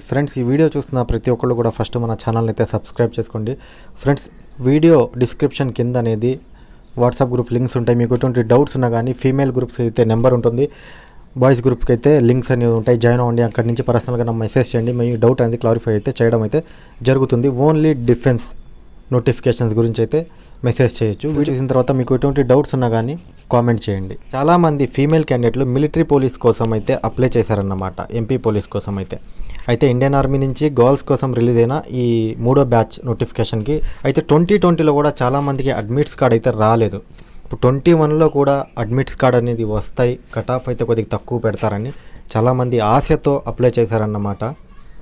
Friends ఈ video చూస్తున్న ప్రతి ఒక్కళ్ళు కూడా ఫస్ట్ మన ఛానల్ని అయితే సబ్స్క్రైబ్ చేసుకోండి ఫ్రెండ్స్. వీడియో డిస్క్రిప్షన్ కింద అనేది వాట్సాప్ గ్రూప్ లింక్స్ ఉంటాయి. మీకు ఎటువంటి డౌట్స్ ఉన్నా కానీ ఫీమేల్ గ్రూప్స్ అయితే నెంబర్ ఉంటుంది, బాయ్స్ గ్రూప్కి అయితే లింక్స్ అనేవి ఉంటాయి. జాయిన్ అవ్వండి, అక్కడి నుంచి పర్సనల్గా నాకు మెసేజ్ చేయండి. మీ డౌట్ అనేది క్లారిఫై అయితే చేయడం అయితే జరుగుతుంది. ఓన్లీ డిఫెన్స్ నోటిఫికేషన్స్ గురించి అయితే మెసేజ్ చేయొచ్చు. వీడియో చూసిన తర్వాత మీకు ఎటువంటి డౌట్స్ ఉన్నా కానీ కామెంట్ చేయండి. చాలామంది ఫీమేల్ క్యాండిడేట్లు మిలిటరీ పోలీస్ కోసం అయితే అప్లై చేశారన్నమాట, ఎంపీ పోలీస్ కోసం అయితే ఇండియన్ ఆర్మీ నుంచి గర్ల్స్ కోసం రిలీజ్ అయిన ఈ 3వ బ్యాచ్ నోటిఫికేషన్కి అయితే 2020లో కూడా చాలామందికి అడ్మిట్స్ కార్డ్ అయితే రాలేదు. ఇప్పుడు 21లో కూడా అడ్మిట్స్ కార్డ్ అనేది వస్తాయి, కట్ ఆఫ్ అయితే కొద్దిగా తక్కువ పెడతారని చాలామంది ఆశతో అప్లై చేశారన్నమాట.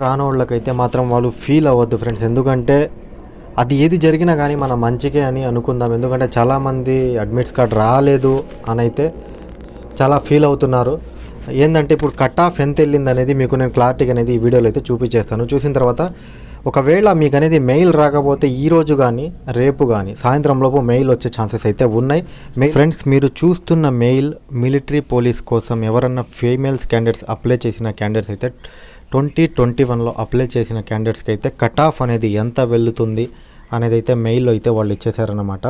రానోళ్ళకైతే మాత్రం వాళ్ళు ఫీల్ అవ్వద్దు ఫ్రెండ్స్, ఎందుకంటే అది ఏది జరిగినా కానీ మన మంచికే అని అనుకుందాం. ఎందుకంటే చాలామంది అడ్మిట్స్ కార్డ్ రాలేదు అని అయితే చాలా ఫీల్ అవుతున్నారు. ఏంటంటే ఇప్పుడు కట్ ఆఫ్ ఎంత వెళ్ళింది అనేది మీకు నేను క్లారిటీగా అనేది ఈ వీడియోలో అయితే చూపించేస్తాను. చూసిన తర్వాత ఒకవేళ మీకు అనేది మెయిల్ రాకపోతే ఈరోజు కానీ రేపు కానీ సాయంత్రంలోపు మెయిల్ వచ్చే ఛాన్సెస్ అయితే ఉన్నాయి. ఫ్రెండ్స్ మీరు చూస్తున్న మెయిల్ మిలిటరీ పోలీస్ కోసం ఎవరన్నా ఫీమేల్స్ క్యాండిడేట్స్ అప్లై చేసిన క్యాండిడేట్స్ అయితే 2021లో అప్లై చేసిన క్యాండిడేట్స్కి అయితే కట్ ఆఫ్ అనేది ఎంత వెళ్తుంది అనేది అయితే మెయిల్లో అయితే వాళ్ళు ఇచ్చేసారన్నమాట.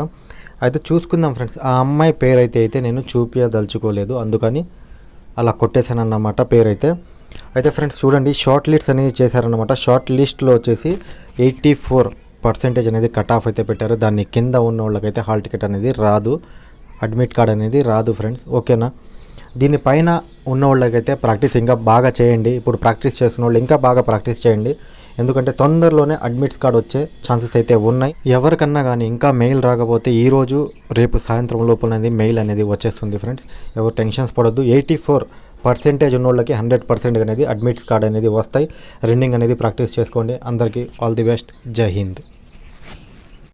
అయితే చూసుకుందాం ఫ్రెండ్స్. ఆ అమ్మాయి పేరు అయితే నేను చూపించదలుచుకోలేదు, అందుకని అలా కొట్టేశానన్నమాట పేరు అయితే ఫ్రెండ్స్ చూడండి, షార్ట్ లిస్ట్ అనేది చేశారన్నమాట. షార్ట్ లిస్ట్లో వచ్చేసి 84% అనేది కట్ ఆఫ్ అయితే పెట్టారు. దాన్ని కింద ఉన్న వాళ్ళకైతే హాల్ టికెట్ అనేది రాదు, అడ్మిట్ కార్డ్ అనేది రాదు ఫ్రెండ్స్, ఓకేనా. దీనిపైన ఉన్న వాళ్ళకైతే ప్రాక్టీస్ ఇంకా బాగా చేయండి. ఇప్పుడు ప్రాక్టీస్ చేస్తున్న వాళ్ళు ఇంకా బాగా ప్రాక్టీస్ చేయండి, ఎందుకంటే తొందరలోనే అడ్మిట్స్ కార్డ్ వచ్చే ఛాన్సెస్ అయితే ఉన్నాయి. ఎవరికన్నా కానీ ఇంకా మెయిల్ రాకపోతే ఈరోజు రేపు సాయంత్రం లోపల అనేది మెయిల్ అనేది వచ్చేస్తుంది ఫ్రెండ్స్. ఎవరు టెన్షన్స్ పడొద్దు. 84% ఉన్న వాళ్ళకి 100% అనేది అడ్మిట్స్ కార్డ్ అనేది వస్తాయి. రన్నింగ్ అనేది ప్రాక్టీస్ చేసుకోండి. అందరికీ ఆల్ ది బెస్ట్. జై హింద్.